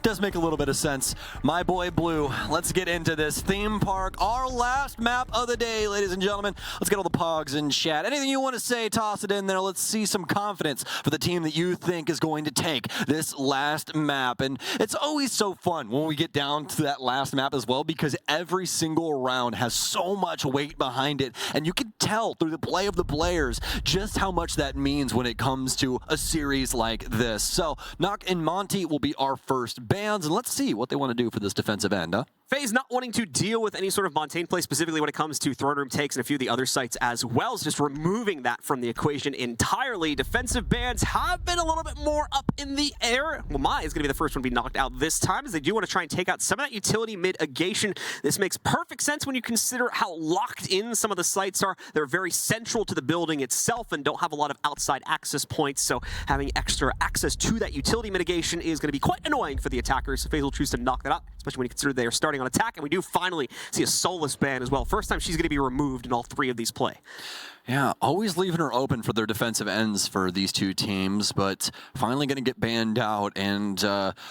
does make a little bit of sense. My boy Blue, let's get into this theme park, our last map of the day, ladies and gentlemen. Let's get all the pogs in chat. Anything you want to say, toss it in there. Let's see some confidence for the team that you think is going to take this last map. And it's always so fun when we get down to that last map as well, because every single round has so much weight behind it, and you can tell through the play of the players just how much that means when it comes to a series like this. So Nock and Monty will be our first bans, and let's see what they want to do for this defensive end, huh? FaZe not wanting to deal with any sort of Montaigne play, specifically when it comes to throne room takes and a few of the other sites as well, is just removing that from the equation entirely. Defensive bans have been a little bit more up in the air. Well, Mai is going to be the first one to be knocked out this time, as they do want to try and take out some of that utility mitigation. This makes perfect sense when you consider how locked in some of the sites are. They're very central to the building itself and don't have a lot of outside access points, so having extra access to that utility mitigation is going to be quite annoying for the attackers. So FaZe will choose to knock that out, especially when you consider they are starting on attack, and we do finally see a Soulless ban as well. First time she's going to be removed in all three of these play. Yeah, always leaving her open for their defensive ends for these two teams, but finally going to get banned out, and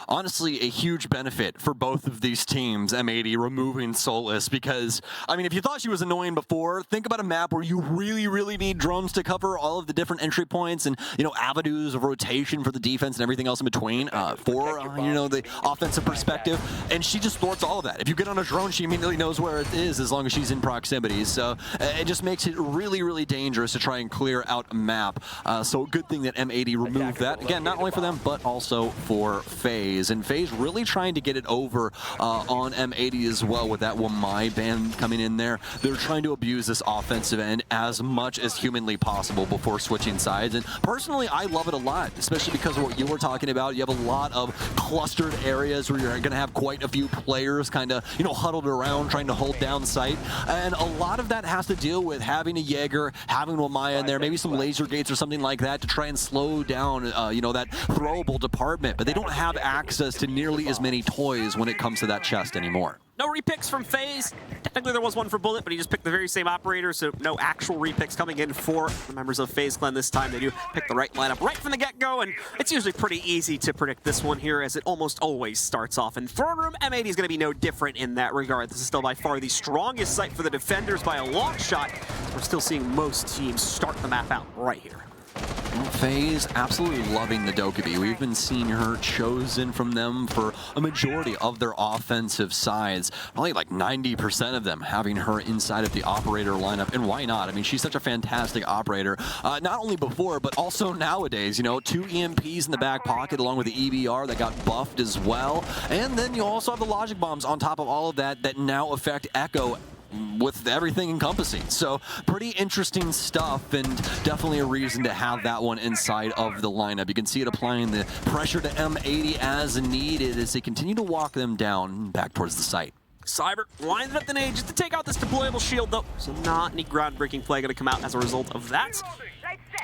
honestly, a huge benefit for both of these teams, M80 removing Soulless, because, I mean, if you thought she was annoying before, think about a map where you really, really need drones to cover all of the different entry points and, you know, avenues of rotation for the defense and everything else in between you know, the offensive perspective, and she just thwarts all of that. If you get on a drone, she immediately knows where it is as long as she's in proximity, so it just makes it really, really dangerous to try and clear out a map. So good thing that M80 removed that. Again, not only for them, but also for FaZe. And FaZe really trying to get it over on M80 as well with that Wamai ban coming in there. They're trying to abuse this offensive end as much as humanly possible before switching sides. And personally, I love it a lot, especially because of what you were talking about. You have a lot of clustered areas where you're going to have quite a few players kind of, you know, huddled around trying to hold down site. And a lot of that has to deal with having a Jaeger, having Wamaya in there, maybe some laser gates or something like that to try and slow down, you know, that throwable department. But they don't have access to nearly as many toys when it comes to that chest anymore. No repicks from FaZe. Technically there was one for Bullet, but he just picked the very same operator, so no actual repicks coming in for the members of FaZe Clan this time. They do pick the right lineup right from the get-go, and it's usually pretty easy to predict this one here, as it almost always starts off in throne room. M80 is going to be no different in that regard. This is still by far the strongest site for the defenders by a long shot. We're still seeing most teams start the map out right here. FaZe absolutely loving the Dokkaebi. We've been seeing her chosen from them for a majority of their offensive sides. Probably like 90% of them having her inside of the operator lineup. And why not? I mean, she's such a fantastic operator. Not only before, but also nowadays. You know, 2 EMPs in the back pocket along with the EBR that got buffed as well. And then you also have the logic bombs on top of all of that that now affect Echo with everything encompassing. So pretty interesting stuff, and definitely a reason to have that one inside of the lineup. You can see it applying the pressure to M80 as needed as they continue to walk them down back towards the site. Cyber lines up the nade just to take out this deployable shield, though, so not any groundbreaking play going to come out as a result of that.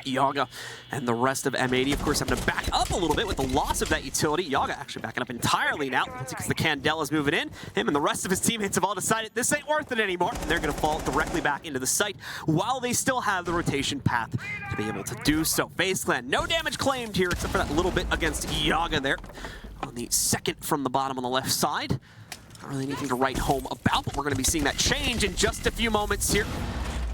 Yaga and the rest of M80, of course, having to back up a little bit with the loss of that utility. Yaga actually backing up entirely now. That's because the Candela's moving in. Him and the rest of his teammates have all decided this ain't worth it anymore. And they're going to fall directly back into the site while they still have the rotation path to be able to do so. FaZe Clan, no damage claimed here except for that little bit against Yaga there on the second from the bottom on the left side. Not really anything to write home about, but we're going to be seeing that change in just a few moments here.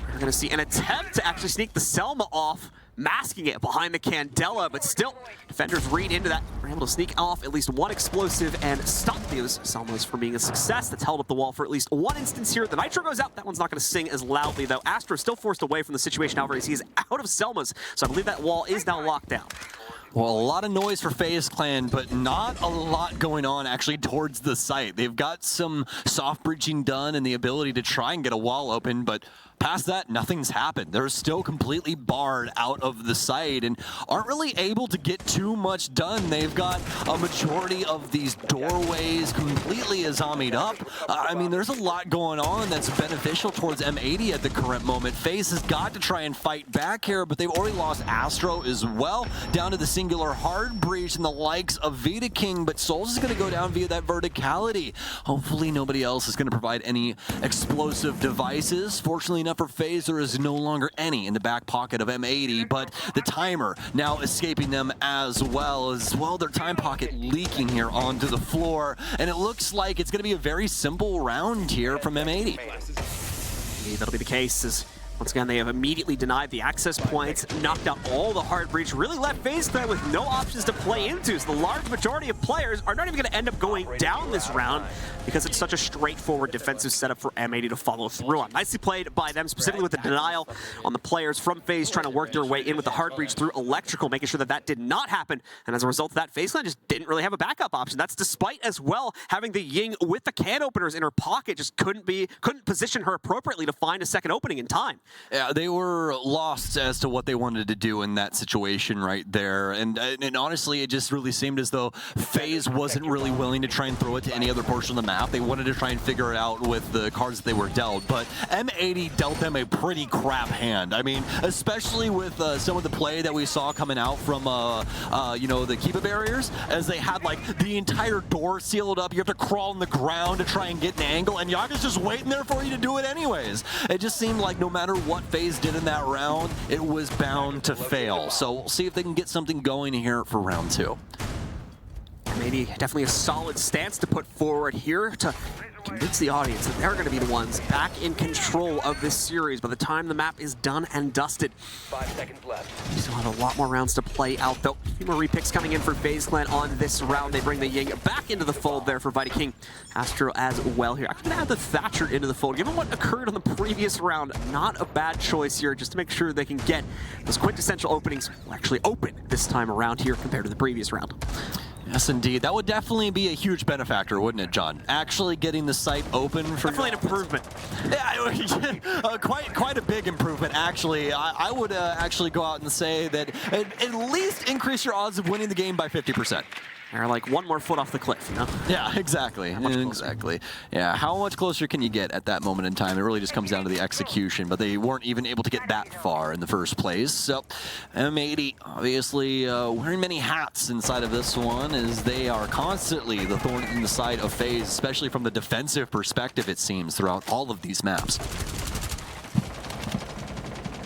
We're going to see an attempt to actually sneak the Selma off, masking it behind the Candela, but still, defenders read into that. We're able to sneak off at least one explosive and stop those Selmas from being a success. That's held up the wall for at least one instance here. The Nitro goes out. That one's not going to sing as loudly, though. Astro is still forced away from the situation, however, as he is out of Selmas, so I believe that wall is now locked down. Well, a lot of noise for FaZe Clan, but not a lot going on actually towards the site. They've got some soft breaching done and the ability to try and get a wall open, but past that, nothing's happened. They're still completely barred out of the site and aren't really able to get too much done. They've got a majority of these doorways completely zombied up. I mean, there's a lot going on that's beneficial towards M80 at the current moment. FaZe has got to try and fight back here, but they've already lost Astro as well, down to the singular hard breach and the likes of Vita King, but Souls is going to go down via that verticality. Hopefully nobody else is going to provide any explosive devices. Fortunately enough for FaZe, there is no longer any in the back pocket of M80, but the timer now escaping them as well. Their time pocket leaking here onto the floor, and it looks like it's going to be a very simple round here from M80. Maybe that'll be the case, as once again, they have immediately denied the access points, knocked out all the hard breach, really left FaZe Clan with no options to play into. So the large majority of players are not even going to end up going down this round because it's such a straightforward defensive setup for M80 to follow through on. Nicely played by them, specifically with the denial on the players from FaZe trying to work their way in with the hard breach through electrical, making sure that that did not happen. And as a result of that, FaZe Clan just didn't really have a backup option. That's despite as well having the Ying with the can openers in her pocket, just couldn't position her appropriately to find a second opening in time. Yeah, they were lost as to what they wanted to do in that situation right there. And honestly, it just really seemed as though FaZe wasn't really willing to try and throw it to any other portion of the map. They wanted to try and figure it out with the cards that they were dealt. But M80 dealt them a pretty crap hand. I mean, especially with some of the play that we saw coming out from, the Kiba barriers, as they had like the entire door sealed up. You have to crawl on the ground to try and get an angle, and Yaga's just waiting there for you to do it anyways. It just seemed like no matter what FaZe did in that round, it was bound to fail. So we'll see if they can get something going here for round 2. Maybe definitely a solid stance to put forward here to convince the audience that they're going to be the ones back in control of this series by the time the map is done and dusted. 5 seconds left. We still have a lot more rounds to play out, though. A few more repicks coming in for FaZe Clan on this round. They bring the Ying back into the fold there for Vita King. Astro as well here. Actually, going to add the Thatcher into the fold. Given what occurred on the previous round, not a bad choice here, just to make sure they can get those quintessential openings actually open this time around here compared to the previous round. Yes, indeed. That would definitely be a huge benefactor, wouldn't it, John? Actually getting the site open for... Definitely an improvement. Yeah, quite a big improvement, actually. I would actually go out and say that at least increase your odds of winning the game by 50%. They're like one more foot off the cliff, you know? Yeah, exactly. Exactly. Yeah, how much closer can you get at that moment in time? It really just comes down to the execution, but they weren't even able to get that far in the first place. So M80 obviously wearing many hats inside of this one, as they are constantly the thorn in the side of FaZe, especially from the defensive perspective, it seems, throughout all of these maps.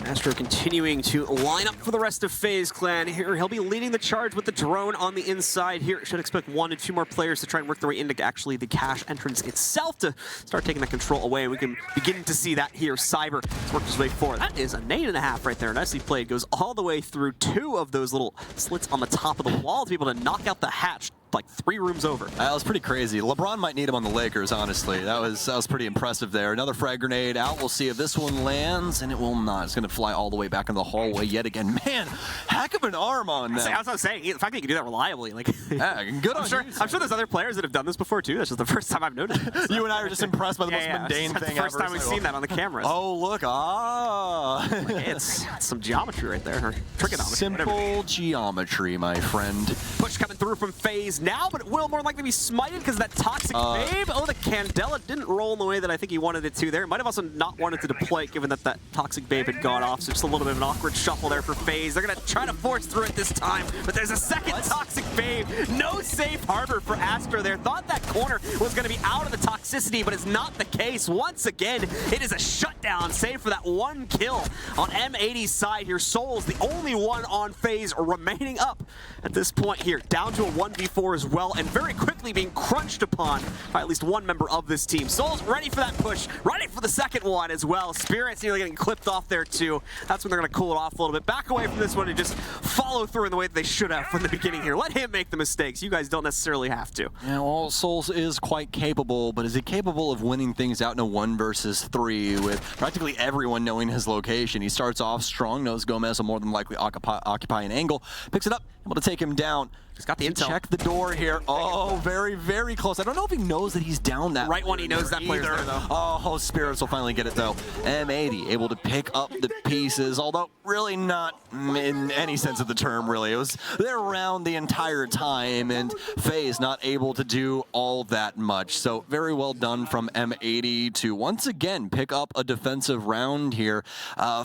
Astro continuing to line up for the rest of FaZe Clan here. He'll be leading the charge with the drone on the inside here. Should expect 1 to 2 more players to try and work their way into actually the cache entrance itself to start taking the control away. We can begin to see that here. Cyber has worked his way forward. That is a nade and a half right there. Nicely played. Goes all the way through 2 of those little slits on the top of the wall to be able to knock out the hatch like 3 rooms over. That was pretty crazy. LeBron might need him on the Lakers, honestly. That was pretty impressive there. Another frag grenade out. We'll see if this one lands, and it will not. It's going to fly all the way back in the hallway yet again. Man, heck of an arm on that. That's what I was saying. The fact that you can do that reliably, like, yeah, good on you. I'm sure there's other players that have done this before too. That's just the first time I've noticed it. You and I are just impressed by the most mundane thing ever. First time we've seen that on the cameras. Oh, look. Like, it's some geometry right there, or trigonometry. Simple geometry, my friend. Push coming through from FaZe now, but it will more likely be smited because of that toxic babe. Oh, the Candela didn't roll in the way that I think he wanted it to there. Might have also not wanted to deploy it given that that toxic babe had gone off, so just a little bit of an awkward shuffle there for FaZe. They're going to try to force through it this time, but there's a second toxic babe. No safe harbor for Astro there. Thought that corner was going to be out of the toxicity, but it's not the case. Once again, it is a shutdown, save for that 1 kill on M80's side here. Soul's the only one on FaZe remaining up at this point here. Down to a 1v4 as well, and very quickly being crunched upon by at least one member of this team. Soul's ready for that push, ready for the second one as well. Spirit's nearly getting clipped off there too. That's when they're going to cool it off a little bit. Back away from this one and just follow through in the way that they should have from the beginning here. Let him make the mistakes. You guys don't necessarily have to. Yeah, well, Souls is quite capable, but is he capable of winning things out in a 1 versus 3 with practically everyone knowing his location? He starts off strong, knows Gomez will more than likely occupy an angle, picks it up, able to take him down. He's got the intel. Check the door here. Oh, very, very close. I don't know if he knows that he's down that right when he knows that player's there, though. Oh, Spirits will finally get it, though. M80 able to pick up the pieces, although really not in any sense of of the term, really. It was they're around the entire time, and FaZe not able to do all that much. So very well done from M80 to once again pick up a defensive round here.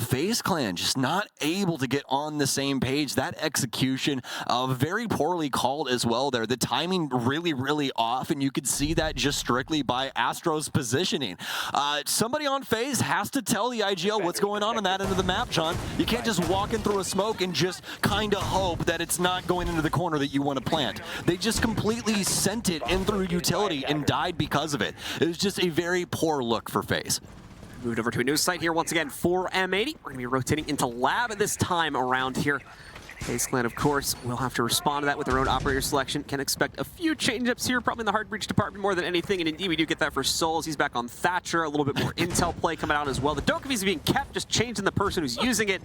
FaZe Clan just not able to get on the same page. That execution very poorly called as well there. The timing really, really off, and you could see that just strictly by Astro's positioning. Somebody on FaZe has to tell the IGL what's going on that end of the map, John. You can't just walk in through a smoke and just kind of hope that it's not going into the corner that you want to plant. They just completely sent it in through utility and died because of it. It was just a very poor look for FaZe. Moved over to a new site here once again for M80. We're going to be rotating into lab at this time around here. FaZe Clan, of course, will have to respond to that with their own operator selection. Can expect a few change-ups here, probably in the hard breach department more than anything, and indeed we do get that for Souls. He's back on Thatcher, a little bit more intel play coming out as well. The Dokkaebi's is being kept, just changing the person who's using it,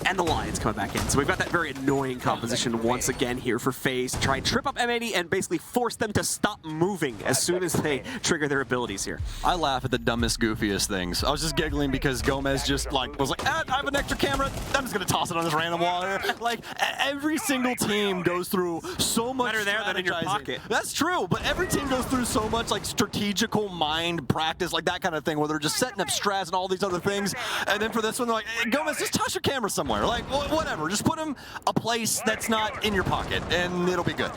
and the Lions coming back in. So we've got that very annoying composition once again here for FaZe to try and trip up M80 and basically force them to stop moving as soon as they trigger their abilities here. I laugh at the dumbest, goofiest things. I was just giggling because Gomez just was like, I have an extra camera, I'm just gonna toss it on this random wall here. Like, every single team goes through so much better there than in your pocket. That's true, but every team goes through so much like strategical mind practice, like that kind of thing, where they're just setting up strats and all these other things. And then for this one, they're like, hey, Gomez, just toss your camera somewhere. Like, whatever, just put him a place that's not in your pocket, and it'll be good.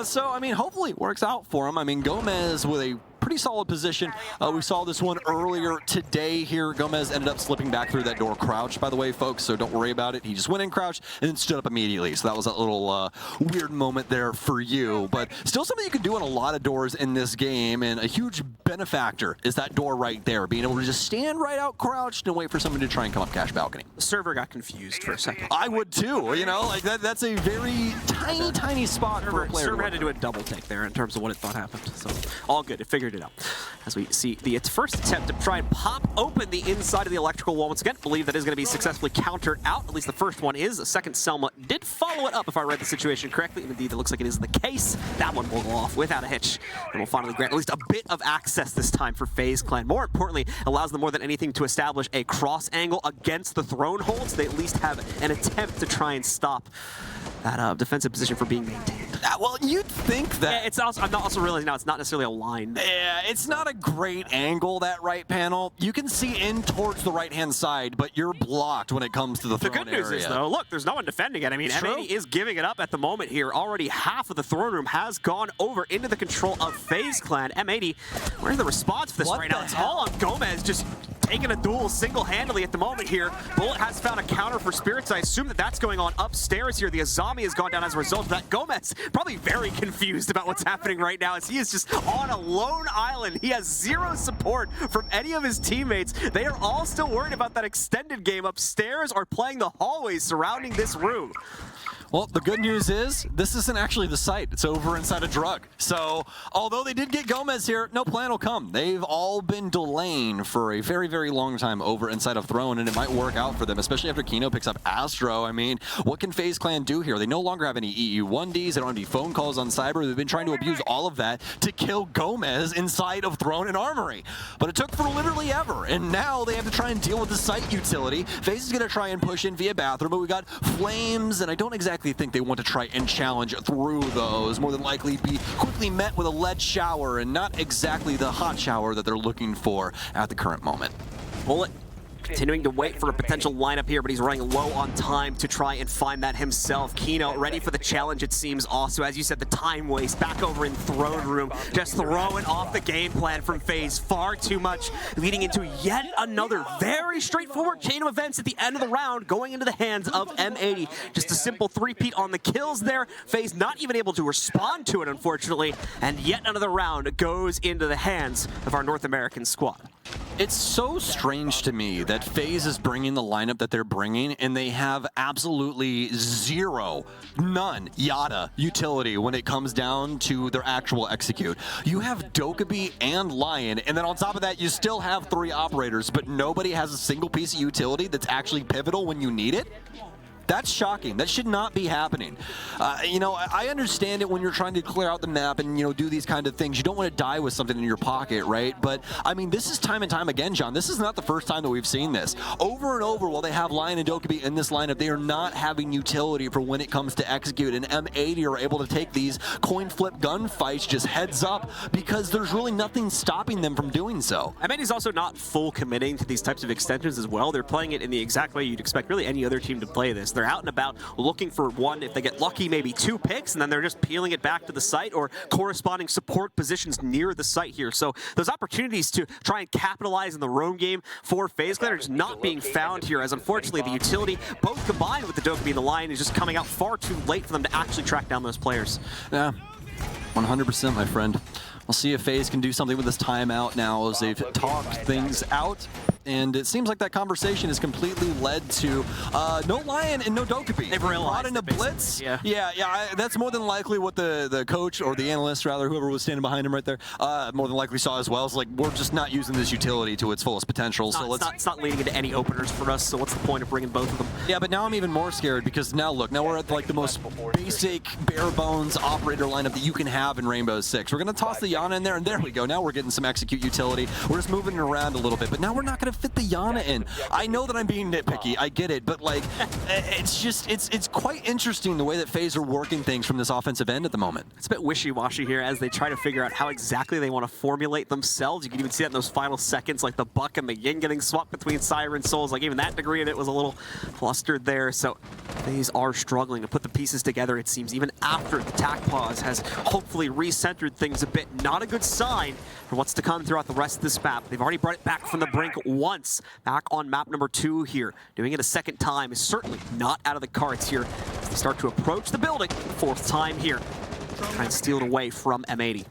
So, I mean, hopefully it works out for him. I mean, Gomez with a pretty solid position. We saw this one earlier today here. Gomez ended up slipping back through that door crouched, by the way, folks, so don't worry about it. He just went in crouched and then stood up immediately. So that was a little weird moment there for you, but still something you can do on a lot of doors in this game, and a huge benefactor is that door right there, being able to just stand right out crouched and wait for somebody to try and come up cash balcony. The server got confused for a second. I would too, you know, like that's a very tiny spot for a player. Server had to do a double take there in terms of what it thought happened, so all good, it figured it out. As we see its first attempt to try and pop open the inside of the electrical wall once again. Believe that is going to be successfully countered out. At least the first one is. The second Selma did follow it up, if I read the situation correctly. And indeed, it looks like it is the case. That one will go off without a hitch. And will finally grant at least a bit of access this time for FaZe Clan. More importantly, allows them more than anything to establish a cross angle against the throne hold, so they at least have an attempt to try and stop that defensive position from being maintained. Well, you'd think that... Yeah, it's also, I'm not also realizing now it's not necessarily a line. Yeah, it's not a great angle, that right panel. You can see in towards the right-hand side, but you're blocked when it comes to the throne area. The good news is, though, look, there's no one defending it. I mean, M80 is giving it up at the moment here. Already half of the throne room has gone over into the control of FaZe Clan. M80, where's the response for this right now? It's all on Gomez, just taking a duel single-handedly at the moment here. Bullet has found a counter for Spirits. I assume that that's going on upstairs here. The Azami has gone down as a result of that. Gomez probably very confused about what's happening right now as he is just on a lone island. He has zero support from any of his teammates. They are all still worried about that extended game upstairs or playing the hallways surrounding this room. Well, the good news is this isn't actually the site. It's over inside a drug. So, although they did get Gomez here, no plan will come. They've all been delaying for a very, very long time over inside of Throne, and it might work out for them, especially after Kino picks up Astro. I mean, what can FaZe Clan do here? They no longer have any EU1Ds. They don't have any phone calls on Cyber. They've been trying to abuse all of that to kill Gomez inside of Throne and Armory. But it took for literally ever, and now they have to try and deal with the site utility. FaZe is going to try and push in via bathroom, but we got Flames, and I don't exactly think they want to try and challenge through those. More than likely be quickly met with a lead shower and not exactly the hot shower that they're looking for at the current moment. Bullet continuing to wait for a potential lineup here, but he's running low on time to try and find that himself. Kino ready for the challenge, it seems. Also, as you said, the time waste back over in throne room, just throwing off the game plan from FaZe far too much, leading into yet another very straightforward chain of events at the end of the round, going into the hands of M80. Just a simple three-peat on the kills there. FaZe not even able to respond to it, unfortunately, and yet another round goes into the hands of our North American squad. It's so strange to me that FaZe is bringing the lineup that they're bringing, and they have absolutely none, yada, utility when it comes down to their actual execute. You have Dokkaebi and Lion, and then on top of that, you still have 3 operators, but nobody has a single piece of utility that's actually pivotal when you need it? That's shocking. That should not be happening. You know, I understand it when you're trying to clear out the map and, you know, do these kind of things. You don't want to die with something in your pocket, right? But, I mean, this is time and time again, John. This is not the first time that we've seen this. Over and over, while they have Lion and Dokkaebi in this lineup, they are not having utility for when it comes to execute. And M80 are able to take these coin flip gunfights just heads up because there's really nothing stopping them from doing so. M80's also not full committing to these types of extensions as well. They're playing it in the exact way you'd expect really any other team to play this. They're out and about looking for one, if they get lucky, maybe 2 picks, and then they're just peeling it back to the site or corresponding support positions near the site here. So those opportunities to try and capitalize in the roam game for FaZe Clan are just not being found here, as unfortunately the utility, both combined with the Dokkaebi and the Lion, is just coming out far too late for them to actually track down those players. Yeah, 100%, my friend. We'll see if FaZe can do something with this timeout now as they've talked things out. And it seems like that conversation has completely led to no Lion and no Dokkaebi. They've realized in a blitz. Yeah. That's more than likely what the coach or the analyst, rather, whoever was standing behind him right there, more than likely saw as well. It's like, we're just not using this utility to its fullest potential. It's not leading into any openers for us, so what's the point of bringing both of them? Yeah, but now I'm even more scared because now, look, now we're at like the most basic, bare bones operator lineup that you can have in Rainbow Six. We're going to toss the Yana in there, and there we go. Now we're getting some execute utility. We're just moving it around a little bit, but now we're not going to fit the Yana in. I know that I'm being nitpicky. I get it, but like, it's just, it's quite interesting the way that FaZe are working things from this offensive end at the moment. It's a bit wishy-washy here as they try to figure out how exactly they want to formulate themselves. You can even see that in those final seconds, like the Buck and the Yin getting swapped between Siren Souls. Like even that degree of it was a little clustered there. So FaZe are struggling to put the pieces together, it seems, even after the tack pause has hopefully recentered things a bit. Not a good sign for what's to come throughout the rest of this map. They've already brought it back from the brink once. Back on map number 2 here. Doing it a second time is certainly not out of the cards here as they start to approach the building for the 4th time here. Try and steal it away from M80.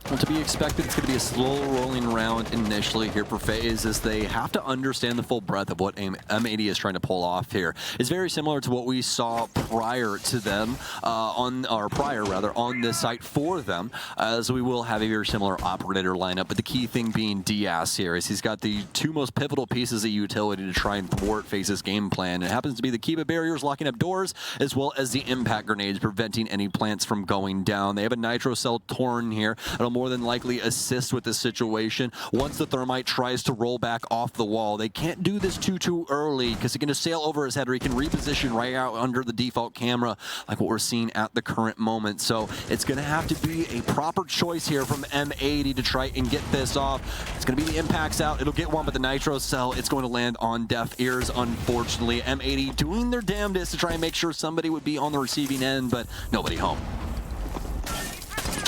Well, to be expected, it's going to be a slow rolling round initially here for FaZe as they have to understand the full breadth of what M80 is trying to pull off here. It's very similar to what we saw prior to them, on this site for them, as we will have a very similar operator lineup. But the key thing being Diaz here is he's got the 2 most pivotal pieces of utility to try and thwart FaZe's game plan. It happens to be the Kiba barriers blocking up doors, as well as the impact grenades preventing any plants from going down. They have a nitro cell torn here. It'll more than likely assist with this situation. Once the thermite tries to roll back off the wall, they can't do this too early because he can just sail over his head, or he can reposition right out under the default camera like what we're seeing at the current moment. So it's going to have to be a proper choice here from M80 to try and get this off. It's going to be the impacts out. It'll get one, but the nitro cell, it's going to land on deaf ears, unfortunately. M80 doing their damnedest to try and make sure somebody would be on the receiving end, but nobody home.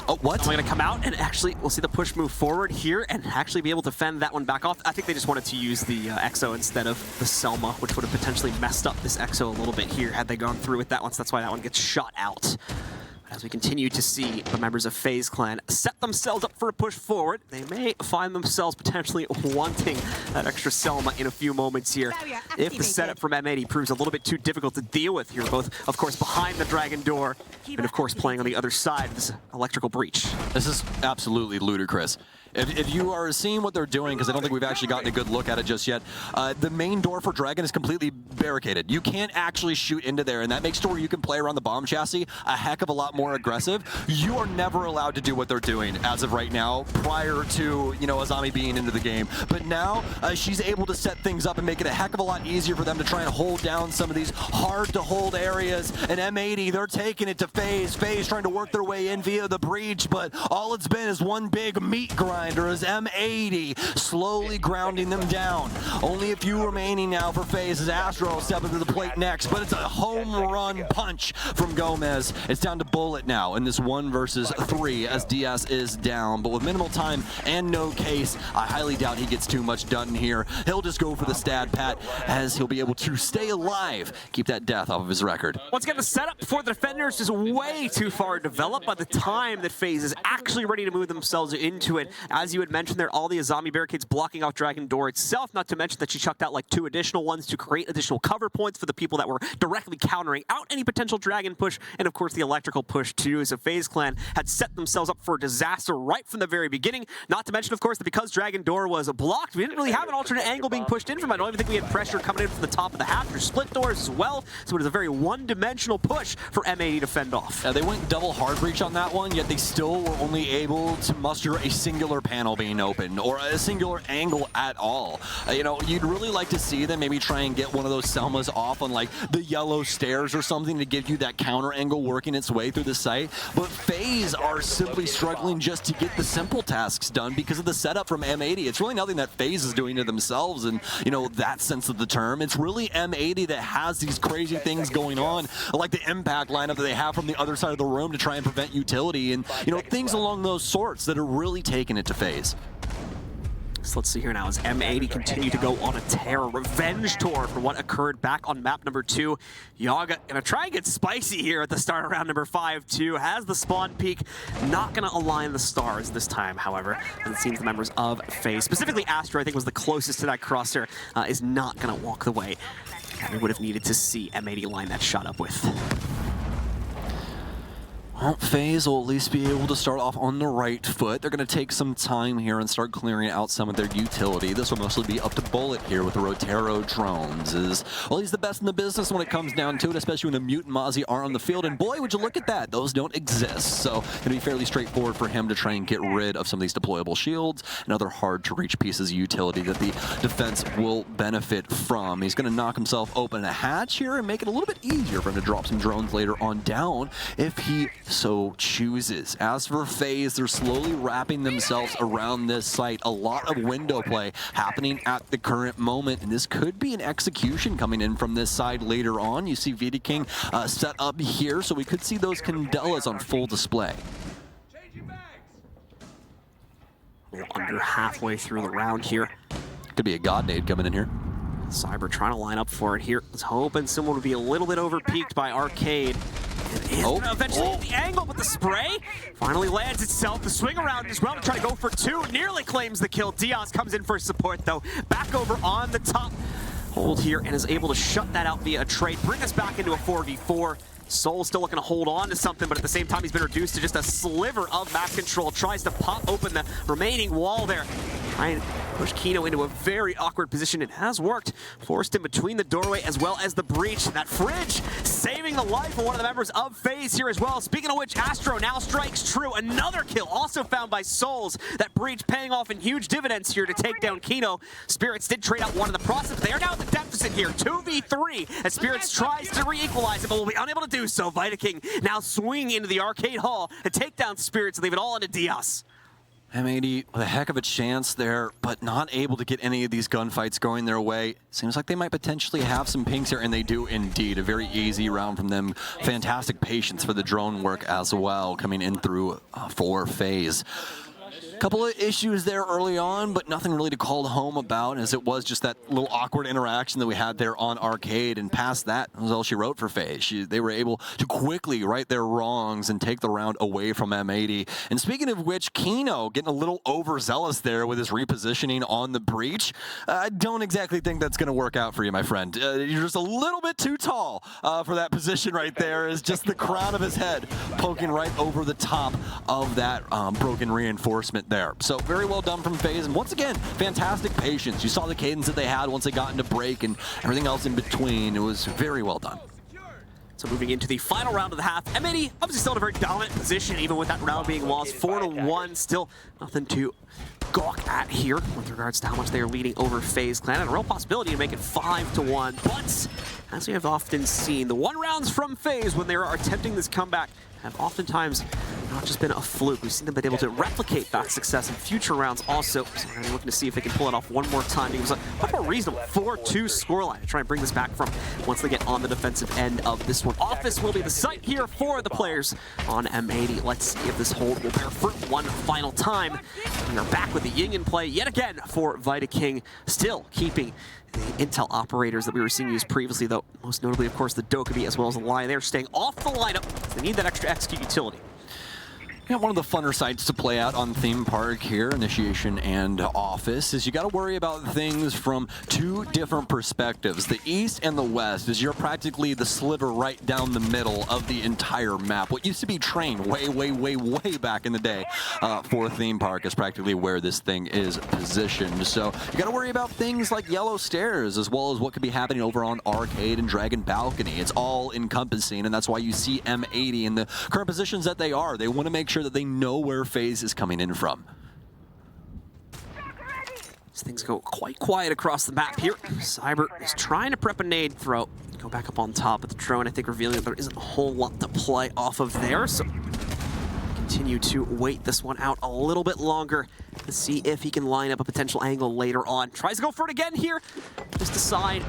Oh, what? I'm going to come out and actually, we'll see the push move forward here and actually be able to fend that one back off. I think they just wanted to use the EXO instead of the Selma, which would have potentially messed up this EXO a little bit here had they gone through with that one. So that's why that one gets shot out. As we continue to see the members of FaZe Clan set themselves up for a push forward, they may find themselves potentially wanting that extra Selma in a few moments here. If the setup from M80 proves a little bit too difficult to deal with here, both, of course, behind the Dragon Door, and of course, playing on the other side of this electrical breach. This is absolutely ludicrous. If you are seeing what they're doing, because I don't think we've actually gotten a good look at it just yet, the main door for Dragon is completely barricaded. You can't actually shoot into there, and that makes sure you can play around the bomb chassis a heck of a lot more aggressive. You are never allowed to do what they're doing as of right now, prior to, you know, Azami being into the game. But now, she's able to set things up and make it a heck of a lot easier for them to try and hold down some of these hard-to-hold areas. And M80, they're taking it to FaZe. FaZe trying to work their way in via the breach, but all it's been is one big meat grinder as M80 slowly grounding them down. Only a few remaining now for FaZe as Astro will step into the plate next, but it's a home run punch from Gomez. It's down to Bullet now in this 1 versus 3 as Diaz is down, but with minimal time and no case, I highly doubt he gets too much done here. He'll just go for the stat pat as he'll be able to stay alive, keep that death off of his record. Once again, the setup for the defenders is way too far developed by the time that FaZe is actually ready to move themselves into it. As you had mentioned there, all the zombie barricades blocking off Dragon Door itself, not to mention that she chucked out like 2 additional ones to create additional cover points for the people that were directly countering out any potential Dragon push, and of course the electrical push too, as a FaZe clan had set themselves up for a disaster right from the very beginning. Not to mention, of course, that because Dragon Door was blocked, we didn't really have an alternate angle being pushed in from it. I don't even think we had pressure coming in from the top of the half. There's split doors as well, so it is a very one-dimensional push for M80 to fend off. They went double hard breach on that one, yet they still were only able to muster a singular panel being open or a singular angle at all. You know, you'd really like to see them maybe try and get one of those Selmas off on like the yellow stairs or something to give you that counter angle working its way through the site, but FaZe are simply struggling just to get the simple tasks done because of the setup from M80. It's really nothing that FaZe is doing to themselves in, you know, that sense of the term. It's really M80 that has these crazy things going on, like the impact lineup that they have from the other side of the room to try and prevent utility and, you know, things along those sorts that are really taking it to FaZe. So let's see here now as M80 continue to go on a tear, revenge tour for what occurred back on map number 2. Yaga gonna try and get spicy here at the start of round number 5 too. Has the spawn peak, not gonna align the stars this time, however. And it seems the members of FaZe, specifically Astro, I think was the closest to that crosshair, is not gonna walk the way that we would have needed to see M80 line that shot up with. Well, FaZe will at least be able to start off on the right foot. They're going to take some time here and start clearing out some of their utility. This will mostly be up to Bullet here with the Rotero drones. Well, he's the best in the business when it comes down to it, especially when the Mutant Mozzie are on the field. And boy, would you look at that. Those don't exist. So it's going to be fairly straightforward for him to try and get rid of some of these deployable shields and other hard-to-reach pieces of utility that the defense will benefit from. He's going to knock himself open a hatch here and make it a little bit easier for him to drop some drones later on down if he so chooses. As for FaZe, they're slowly wrapping themselves around this site. A lot of window play happening at the current moment, and this could be an execution coming in from this side later on. You see Vidaking set up here, so we could see those Candelas on full display. We're under halfway through the round here. Could be a God nade coming in here. Cyber trying to line up for it here. Was hoping someone would be a little bit over-peaked by Arcade. And eventually the angle with the spray finally lands itself. The swing around as well to try to go for 2. Nearly claims the kill. Diaz comes in for support though. Back over on the top. Hold here and is able to shut that out via a trade. Bring us back into a 4v4. Soul still looking to hold on to something, but at the same time he's been reduced to just a sliver of map control. Tries to pop open the remaining wall there. Trying to push Kino into a very awkward position. It has worked. Forced in between the doorway as well as the breach. That fridge saving the life of one of the members of FaZe here as well. Speaking of which, Astro now strikes true. Another kill also found by Souls. That breach paying off in huge dividends here to take down Kino. Spirits did trade out one in the process. They are now at the deficit here. 2v3 as Spirits tries to re-equalize it, but will be unable to do so. Vidaking now swinging into the arcade hall to take down Spirits and leave it all into Diaz. M80 with a heck of a chance there, but not able to get any of these gunfights going their way. Seems like they might potentially have some pinks here, and they do indeed. A very easy round from them. Fantastic patience for the drone work as well, coming in through for FaZe. Couple of issues there early on, but nothing really to call home about, as it was just that little awkward interaction that we had there on Arcade, and past that was all she wrote for FaZe. They were able to quickly right their wrongs and take the round away from M80. And speaking of which, Kino getting a little overzealous there with his repositioning on the breach. I don't exactly think that's going to work out for you, my friend. You're just a little bit too tall for that position right there. Is just the crown of his head poking right over the top of that broken reinforcement there. So very well done from FaZe, and once again, fantastic patience. You saw the cadence that they had once they got into break and everything else in between. It was very well done. So moving into the final round of the half, M80 obviously still in a very dominant position, even with that round being lost. 4-1, still nothing to gawk at here with regards to how much they are leading over FaZe Clan, and a real possibility to make it 5-1. But as we have often seen, the one rounds from FaZe when they are attempting this comeback have oftentimes not just been a fluke. We've seen them been able to replicate that success in future rounds also. So we're going to be looking to see if they can pull it off one more time. It was a much more reasonable 4-2 scoreline to try and bring this back from once they get on the defensive end of this one. Office will be the site here for the players on M80. Let's see if this hold will bear fruit one final time. We are back with the Ying in play yet again for Vidaking, still keeping the intel operators that we were seeing used previously, though most notably, of course, the Dokkaebi as well as the Lion. They're staying off the lineup. They need that extra execute utility. Yeah, one of the funner sites to play out on Theme Park here, Initiation and Office, is you got to worry about things from two different perspectives. The East and the West is you're practically the sliver right down the middle of the entire map. What used to be Train way back in the day for Theme Park is practically where this thing is positioned. So you got to worry about things like yellow stairs as well as what could be happening over on Arcade and Dragon Balcony. It's all encompassing, and that's why you see M80 in the current positions that they are. They want to make sure that they know where FaZe is coming in from. As things go quite quiet across the map here. Cyber is trying to prep a nade throw. Go back up on top with the drone, I think revealing that there isn't a whole lot to play off of there. So continue to wait this one out a little bit longer to see if he can line up a potential angle later on. Tries to go for it again here. Just aside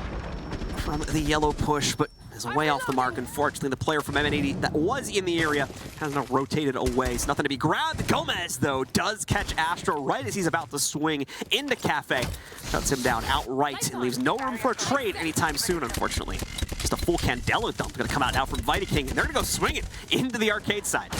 from the yellow push, but is way off the mark. Unfortunately, the player from M80 that was in the area has now rotated away. So nothing to be grabbed. Gomez, though, does catch Astro right as he's about to swing into Cafe. Shuts him down outright and leaves no room for a trade anytime soon, unfortunately. Just a full Candela dump going to come out now from Vitaking, and they're going to go swing it into the Arcade side.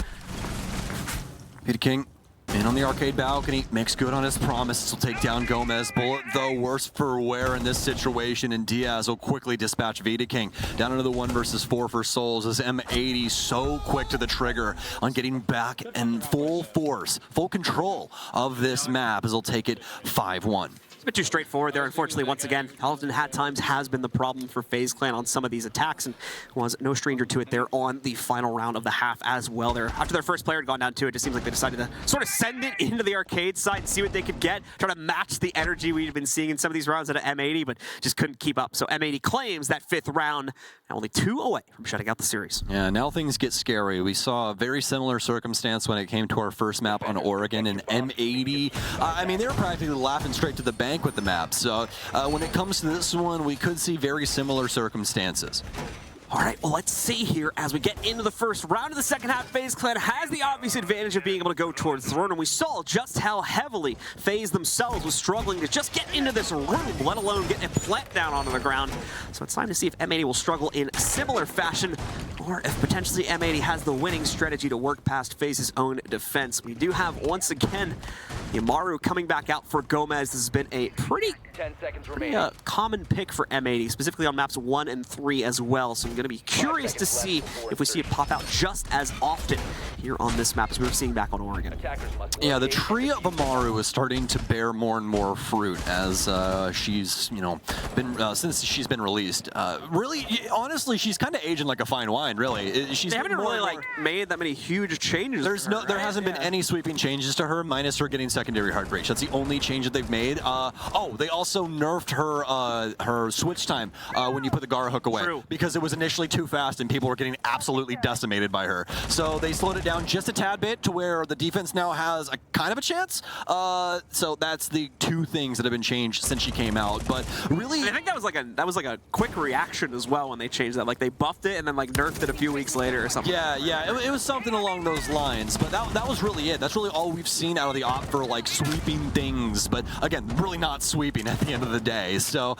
Vitaking in on the Arcade balcony, makes good on his promise. Will take down Gomez. Bullet, though, worse for wear in this situation, and Diaz will quickly dispatch Vitaking down into the 1 versus 4 for Souls as M80 so quick to the trigger on getting back in full force, full control of this map as he'll take it 5-1. It's a bit too straightforward there, unfortunately, once again. Halton at times has been the problem for FaZe Clan on some of these attacks, and was no stranger to it there on the final round of the half as well. There, after their first player had gone down too, it just seems like they decided to sort of send it into the Arcade side and see what they could get, try to match the energy we've been seeing in some of these rounds at M80, but just couldn't keep up. So M80 claims that 5th round, and only 2 away from shutting out the series. Yeah, now things get scary. We saw a very similar circumstance when it came to our first map on Oregon, and M80, I mean, they were practically laughing straight to the bank with the map. So when it comes to this one, we could see very similar circumstances. All right, well, let's see here as we get into the first round of the second half. FaZe Clan has the obvious advantage of being able to go towards Throne, and we saw just how heavily FaZe themselves was struggling to just get into this room, let alone get a plant down onto the ground. So it's time to see if M80 will struggle in a similar fashion, or if potentially M80 has the winning strategy to work past FaZe's own defense. We do have, once again, Yamaru coming back out for Gomez. This has been a pretty common pick for M80, specifically on maps 1 and 3 as well. So I'm going to be curious to see if we see it pop out just as often here on this map as we were seeing back on Oregon. Yeah, the tree of Amaru is starting to bear more and more fruit as she's, been since she's been released. Really, honestly, she's kind of aging like a fine wine. Really, they haven't really made that many huge changes. There hasn't been any sweeping changes to her, minus her getting secondary heart rate. That's the only change that they've made. Oh, they also nerfed her switch time when you put the Gara hook away. True. Because it was initially too fast and people were getting absolutely decimated by her. So they slowed it down just a tad bit to where the defense now has a kind of a chance. So that's the 2 things that have been changed since she came out. But really, I think that was like a quick reaction as well when they changed that. Like they buffed it and then like nerfed it a few weeks later or something. Yeah, it was something along those lines. But that was really it. That's really all we've seen out of the op for like sweeping things. But again, really not sweeping at the end of the day. So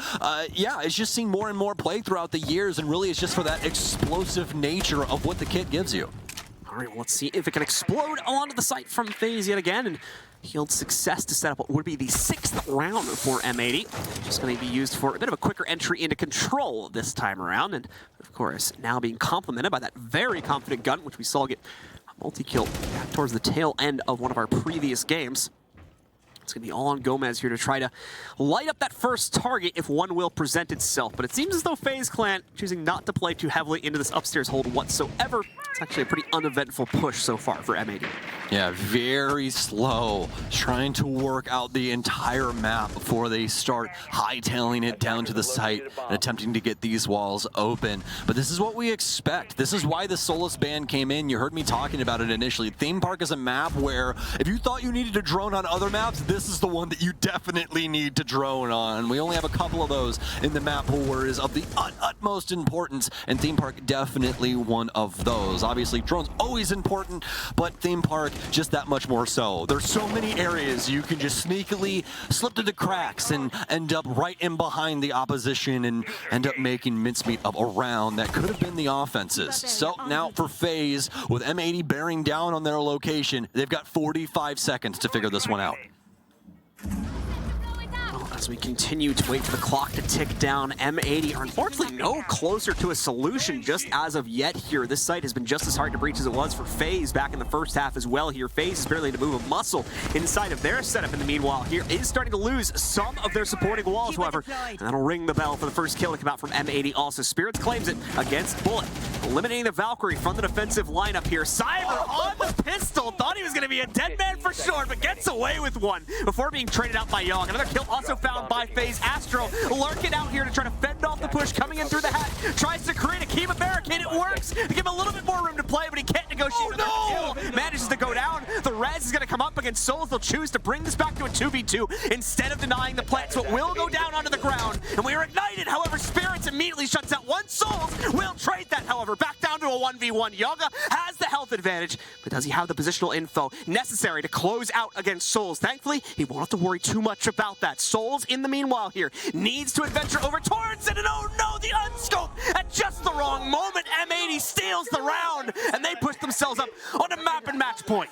yeah, it's just seen more and more play throughout the years, and really it's just for that explosive nature of what the kit gives you. All right, well, let's see if it can explode onto the site from FaZe yet again, and yield success to set up what would be the 6th round for M80. Just going to be used for a bit of a quicker entry into control this time around, and of course, now being complemented by that very confident gun, which we saw get a multi-kill back towards the tail end of one of our previous games. It's going to be all on Gomez here to try to light up that first target if one will present itself. But it seems as though FaZe Clan choosing not to play too heavily into this upstairs hold whatsoever. It's actually a pretty uneventful push so far for M80. Yeah, very slow, trying to work out the entire map before they start hightailing it down to the site and attempting to get these walls open. But this is what we expect. This is why the Solus ban came in. You heard me talking about it initially. Theme Park is a map where if you thought you needed to drone on other maps, this is the one that you definitely need to drone on. We only have a couple of those in the map pool where it is of the utmost importance, and Theme Park definitely one of those. Obviously, drone's always important, but Theme Park just that much more so. There's so many areas you can just sneakily slip through the cracks and end up right in behind the opposition and end up making mincemeat of a round that could have been the offenses. So now for FaZe, with M80 bearing down on their location, they've got 45 seconds to figure this one out. As we continue to wait for the clock to tick down, M80 are unfortunately no closer to a solution just as of yet here. This site has been just as hard to breach as it was for FaZe back in the first half as well here. FaZe is barely able to move a muscle inside of their setup in the meanwhile here is starting to lose some of their supporting walls, however, and that'll ring the bell for the first kill to come out from M80 also. Spirits claims it against Bullet, eliminating the Valkyrie from the defensive lineup here. Cyber on the pistol, thought he was going to be a dead man for sure, but gets away with one before being traded out by Young. Another kill also found by FaZe. Astro lurking out here to try to fend off the push coming in through the hat. Tries to create a Kiba barricade. It works to give him a little bit more room to play, but he can't negotiate with kill. Manages to go down. The res is going to come up against Souls. They'll choose to bring this back to a 2v2 instead of denying the plant, so it will go down onto the ground. And we are ignited. However, Spirits immediately shuts out one. Souls will trade that, however, back down to a 1v1. Yoga has the health advantage, but does he have the positional info necessary to close out against Souls? Thankfully, he won't have to worry too much about that. Souls, in the meanwhile here, needs to adventure over towards it, and oh no, the unscope at just the wrong moment. M80 steals the round, and they push themselves up on a map and match point.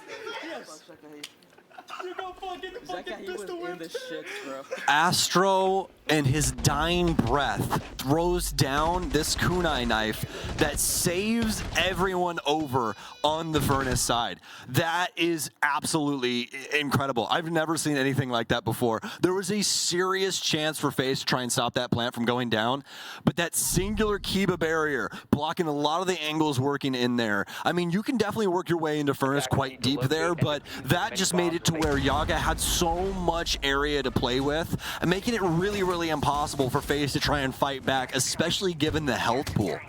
Astro, in his dying breath, throws down this kunai knife that saves everyone over on the Furnace side. That is absolutely incredible. I've never seen anything like that before. There was a serious chance for FaZe to try and stop that plant from going down, but that singular Kiba barrier blocking a lot of the angles working in there. I mean, you can definitely work your way into Furnace quite deep there, but that just made it to where Yaga had so much area to play with, and making it really, really impossible for FaZe to try and fight back, especially given the health pool.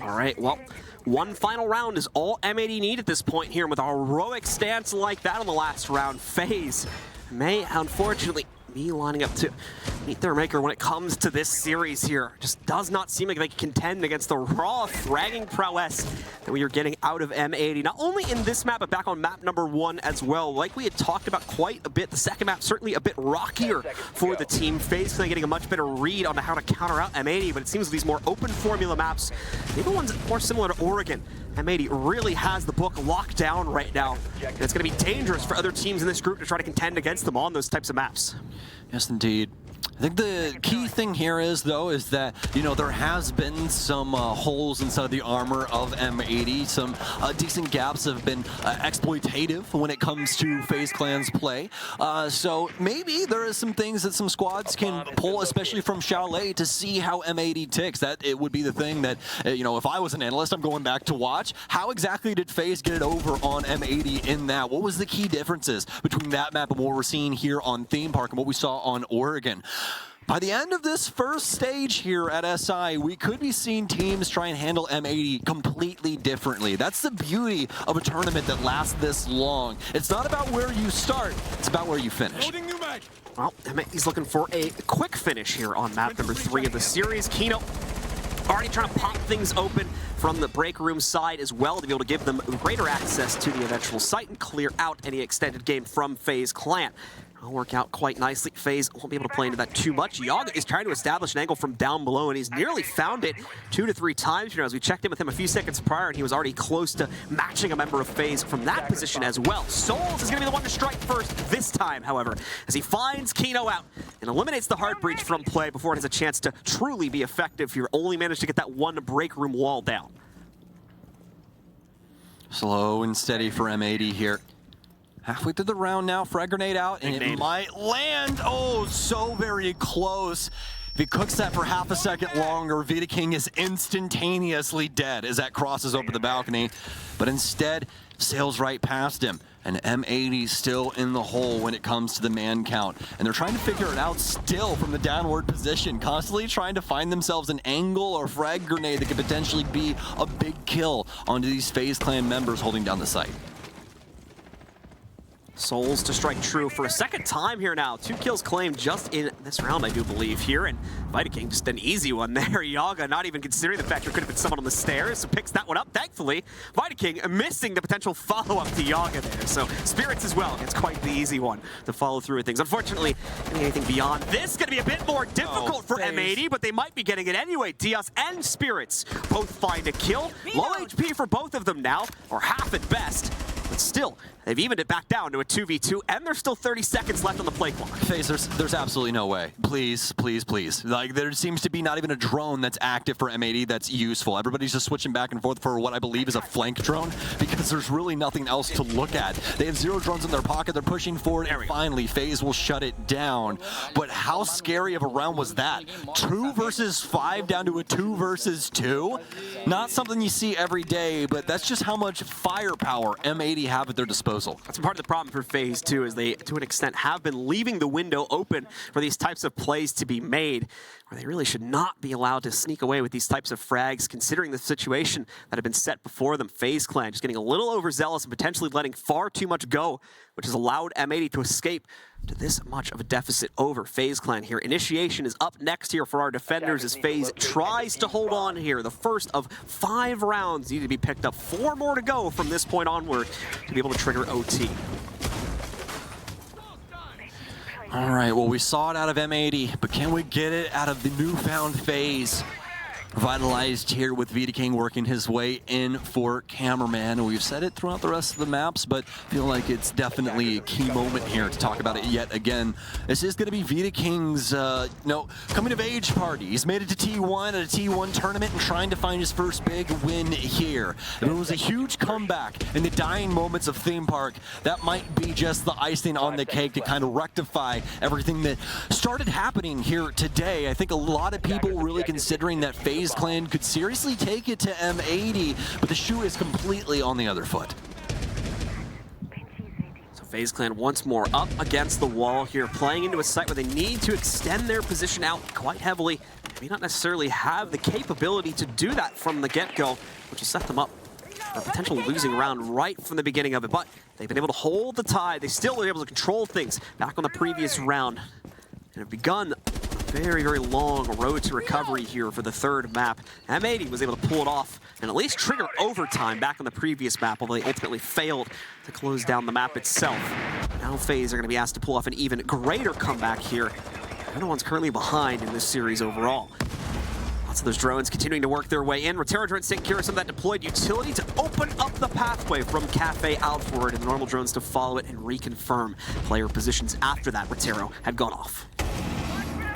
All right, well, one final round is all M80 need at this point here, and with a heroic stance like that on the last round, FaZe may unfortunately be lining up to meet their maker when it comes to this series here. Just does not seem like they can contend against the raw fragging prowess that we are getting out of M80. Not only in this map, but back on map number 1 as well. Like we had talked about quite a bit, the second map certainly a bit rockier for the team. FaZe getting a much better read on how to counter out M80, but it seems these more open formula maps, maybe ones more similar to Oregon, M80 really has the book locked down right now. And it's going to be dangerous for other teams in this group to try to contend against them on those types of maps. Yes, indeed. I think the key thing here is, though, is that, you know, there has been some holes inside the armor of M80. Some decent gaps have been exploitative when it comes to FaZe Clan's play. So maybe there is some things that some squads can pull, especially from Chalet, to see how M80 ticks. That it would be the thing that, you know, if I was an analyst, I'm going back to watch. How exactly did FaZe get it over on M80 in that? What was the key differences between that map and what we're seeing here on Theme Park and what we saw on Oregon? By the end of this first stage here at SI, we could be seeing teams try and handle M80 completely differently. That's the beauty of a tournament that lasts this long. It's not about where you start, it's about where you finish. Well, M80's looking for a quick finish here on map number 3 of the series. Kino already trying to pop things open from the break room side as well to be able to give them greater access to the eventual site and clear out any extended game from FaZe Clan. It'll work out quite nicely. FaZe won't be able to play into that too much. Yaga is trying to establish an angle from down below, and he's nearly found it 2 to 3 times here. As we checked in with him a few seconds prior, and he was already close to matching a member of FaZe from that position as well. Souls is going to be the one to strike first this time, however, as he finds Kino out and eliminates the heart breach from play before it has a chance to truly be effective here. Only managed to get that one break room wall down. Slow and steady for M80 here. Halfway through the round now, frag grenade out, and it might land. Oh, so very close. If he cooks that for half a second longer, Vita King is instantaneously dead as that crosses over the balcony. But instead, sails right past him. And M80 still in the hole when it comes to the man count. And they're trying to figure it out still from the downward position, constantly trying to find themselves an angle or frag grenade that could potentially be a big kill onto these FaZe Clan members holding down the site. Souls to strike true for a second time here now. 2 kills claimed just in this round, I do believe, here. And Viking just an easy one there. Yaga not even considering the fact there could have been someone on the stairs, so picks that one up, thankfully. Viking missing the potential follow-up to Yaga there. So Spirits as well gets quite the easy one to follow through with things. Unfortunately, anything beyond this is going to be a bit more difficult for M80, but they might be getting it anyway. Diaz and Spirits both find a kill. Low HP for both of them now, or half at best. But still, they've evened it back down to a 2v2, and there's still 30 seconds left on the play clock. FaZe, there's absolutely no way. Please, please, please. Like, there seems to be not even a drone that's active for M80 that's useful. Everybody's just switching back and forth for what I believe is a flank drone, because there's really nothing else to look at. They have 0 drones in their pocket, they're pushing forward, and finally, FaZe will shut it down. But how scary of a round was that? 2 versus 5 down to a 2 versus 2? Not something you see every day, but that's just how much firepower M80 have at their disposal. That's part of the problem for FaZe too, is they, to an extent, have been leaving the window open for these types of plays to be made, where they really should not be allowed to sneak away with these types of frags, considering the situation that had been set before them. FaZe Clan just getting a little overzealous and potentially letting far too much go, which has allowed M80 to escape to this much of a deficit over FaZe Clan here. Initiation is up next here for our defenders as FaZe tries to hold on here. The first of 5 rounds need to be picked up. 4 more to go from this point onward to be able to trigger OT. All right, well, we saw it out of M80, but can we get it out of the newfound FaZe? Vitalized here with Viking working his way in for Cameraman. We've said it throughout the rest of the maps, but feel like it's definitely a key moment here to talk about it yet again. This is going to be Viking's coming of age party. He's made it to T1 at a T1 tournament and trying to find his first big win here. And it was a huge comeback in the dying moments of Theme Park. That might be just the icing on the cake to kind of rectify everything that started happening here today. I think a lot of people really considering that FaZe Clan could seriously take it to M80, but the shoe is completely on the other foot. So FaZe Clan once more up against the wall here, playing into a site where they need to extend their position out quite heavily. They may not necessarily have the capability to do that from the get-go, which has set them up for a potential losing round right from the beginning of it. But they've been able to hold the tide. They still were able to control things back on the previous round and have begun very, very long road to recovery here for the third map. M80 was able to pull it off and at least trigger overtime back on the previous map, although they ultimately failed to close down the map itself. Now FaZe are going to be asked to pull off an even greater comeback here. They're the ones currently behind in this series overall. Lots of those drones continuing to work their way in. Rotero drones taking care of some of that deployed utility to open up the pathway from Cafe outward, and the normal drones to follow it and reconfirm player positions after that Rotero had gone off.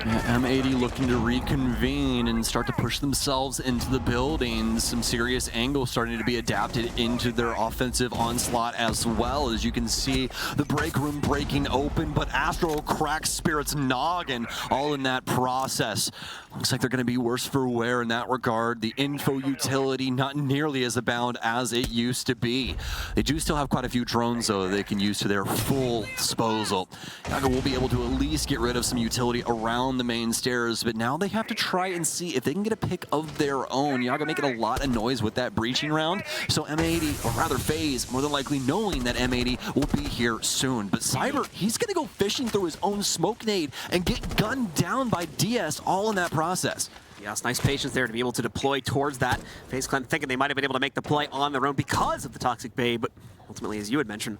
Yeah, M80 looking to reconvene and start to push themselves into the buildings. Some serious angles starting to be adapted into their offensive onslaught as well. As you can see, the break room breaking open, but Astro cracks Spirit's noggin all in that process. Looks like they're going to be worse for wear in that regard. The info utility not nearly as abound as it used to be. They do still have quite a few drones, though, they can use to their full disposal. Yaga will be able to at least get rid of some utility around the main stairs, but now they have to try and see if they can get a pick of their own. Yaga making a lot of noise with that breaching round, so M80, or rather FaZe, more than likely knowing that M80 will be here soon. But Cyber, he's going to go fishing through his own smoke nade and get gunned down by DS all in that process. Yes, nice patience there to be able to deploy towards that. FaZe Clan thinking they might have been able to make the play on their own because of the Toxic Bay, but ultimately, as you had mentioned,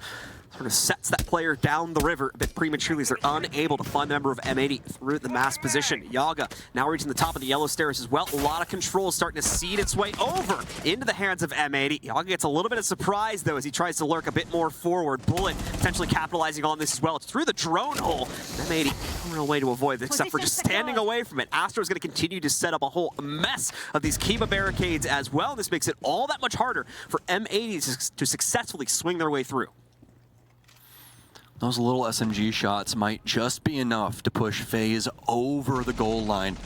sort of sets that player down the river a bit prematurely as they're unable to find a member of M80 through the mass position. Yaga now reaching the top of the yellow stairs as well. A lot of control starting to seed its way over into the hands of M80. Yaga gets a little bit of surprise, though, as he tries to lurk a bit more forward. Bullet potentially capitalizing on this as well. It's through the drone hole. M80, no real way to avoid this except for just standing away from it. Astro's going to continue to set up a whole mess of these Kiba barricades as well. This makes it all that much harder for M80 to successfully swing their way through. Those little SMG shots might just be enough to push FaZe over the goal line.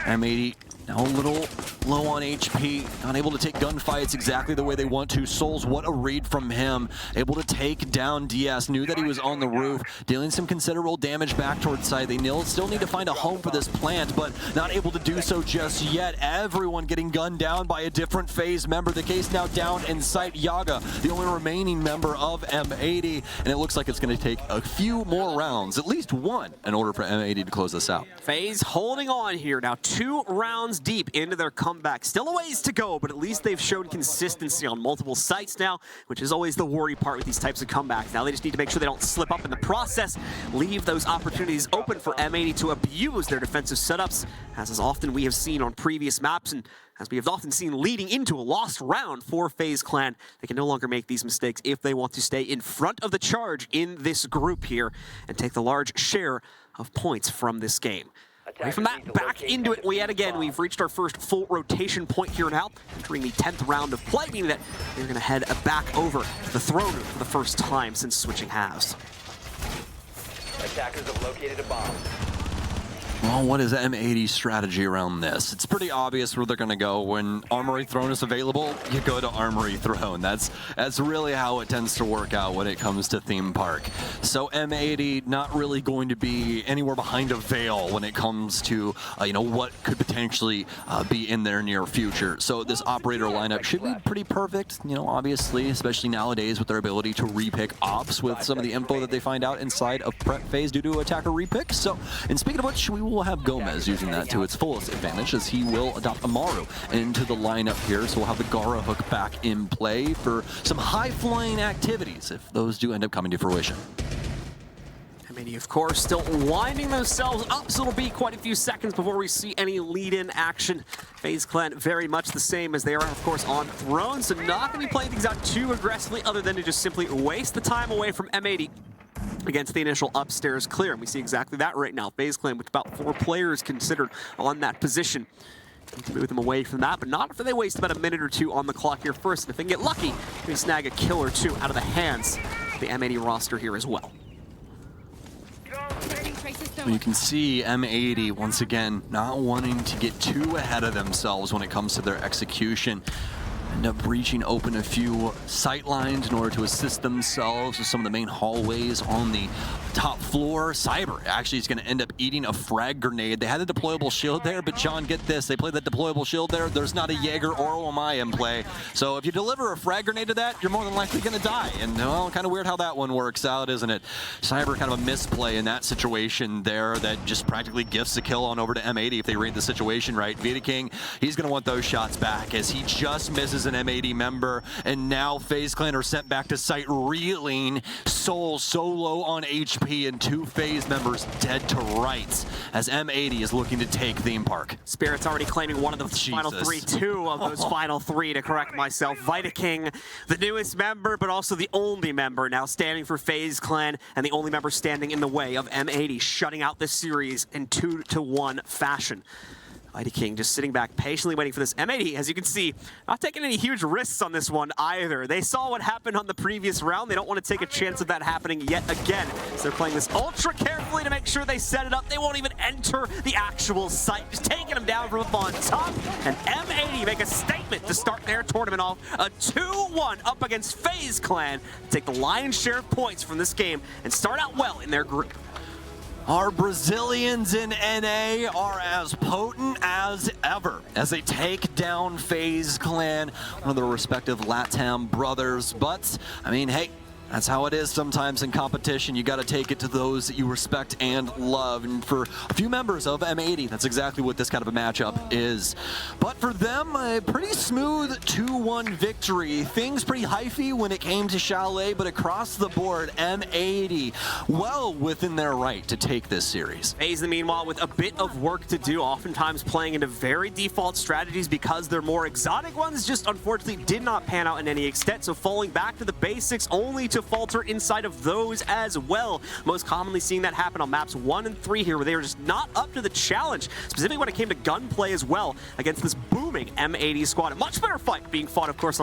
M80 Now a little low on HP, not able to take gunfights exactly the way they want to. Souls, what a read from him. Able to take down DS, knew that he was on the roof, dealing some considerable damage back towards side. They still need to find a home for this plant, but not able to do so just yet. Everyone getting gunned down by a different FaZe member. The case now down in sight. Yaga, the only remaining member of M80, and it looks like it's going to take a few more rounds, at least one, in order for M80 to close this out. FaZe holding on here now, 2 rounds deep into their comeback. Still a ways to go, but at least they've shown consistency on multiple sites now, which is always the worry part with these types of comebacks. Now they just need to make sure they don't slip up in the process, leave those opportunities open for M80 to abuse their defensive setups, as is often we have seen on previous maps, and as we have often seen leading into a lost round for FaZe Clan. They can no longer make these mistakes if they want to stay in front of the charge in this group here and take the large share of points from this game. Away from that, back into it yet again. We've reached our first full rotation point here now, entering the 10th round of play, meaning that we're going to head back over to the throne room for the first time since switching halves. Attackers have located a bomb. Well, what is M80's strategy around this? It's pretty obvious where they're going to go. When Armory Throne is available, you go to Armory Throne. That's really how it tends to work out when it comes to theme park. So M80 not really going to be anywhere behind a veil when it comes to what could potentially be in their near future. So this operator lineup should be pretty perfect. Obviously, especially nowadays with their ability to repick ops with some of the info that they find out inside of prep phase due to attacker repick. So, and speaking of which, we will have Gomez using that to its fullest advantage, as he will adopt Amaru into the lineup here. So we'll have the Gara hook back in play for some high-flying activities if those do end up coming to fruition. M80, of course, still winding themselves up, so it'll be quite a few seconds before we see any lead-in action. FaZe Clan very much the same as they are, of course, on Throne, so not going to be playing things out too aggressively other than to just simply waste the time away from M80 against the initial upstairs clear. And we see exactly that right now. FaZe Clan with about 4 players considered on that position. Need to move them away from that, but not after they waste about a minute or 2 on the clock here first. And if they can get lucky, they can snag a kill or 2 out of the hands of the M80 roster here as well. You can see M80, once again, not wanting to get too ahead of themselves when it comes to their execution. End up breaching open a few sight lines in order to assist themselves with some of the main hallways on the top floor. Cyber actually is going to end up eating a frag grenade. They had a deployable shield there, but John, get this, they played that deployable shield there. There's not a Jaeger or OMI in play. So if you deliver a frag grenade to that, you're more than likely going to die. And well, kind of weird how that one works out, isn't it? Cyber kind of a misplay in that situation there that just practically gifts a kill on over to M80 if they read the situation right. Vita King, he's going to want those shots back as he just misses an M80 member, and now FaZe Clan are sent back to site reeling. Soul so low on HP and 2 FaZe members dead to rights as M80 is looking to take theme park. Spirit's already claiming one of the final 3, 2 of those final 3 to correct myself. Vita King, the newest member, but also the only member now standing for FaZe Clan, and the only member standing in the way of M80, shutting out this series in 2-1 fashion. Vita King just sitting back, patiently waiting for this. M80, as you can see, not taking any huge risks on this one either. They saw what happened on the previous round. They don't want to take a chance of that happening yet again. So they're playing this ultra carefully to make sure they set it up. They won't even enter the actual site, just taking them down from up on top. And M80 make a statement to start their tournament off. A 2-1 up against FaZe Clan to take the lion's share of points from this game and start out well in their group. Our Brazilians in NA are as potent as ever as they take down FaZe Clan, one of their respective LATAM brothers. But, I mean, hey, that's how it is sometimes in competition. You got to take it to those that you respect and love. And for a few members of M80, that's exactly what this kind of a matchup is. But for them, a pretty smooth 2-1 victory. Things pretty hyphy when it came to Chalet, but across the board, M80 well within their right to take this series. FaZe, meanwhile, with a bit of work to do, oftentimes playing into very default strategies because their more exotic ones just unfortunately did not pan out in any extent. So falling back to the basics only to falter inside of those as well. Most commonly seeing that happen on maps 1 and 3 here, where they were just not up to the challenge, specifically when it came to gunplay as well against this booming M80 squad. A much better fight being fought, of course,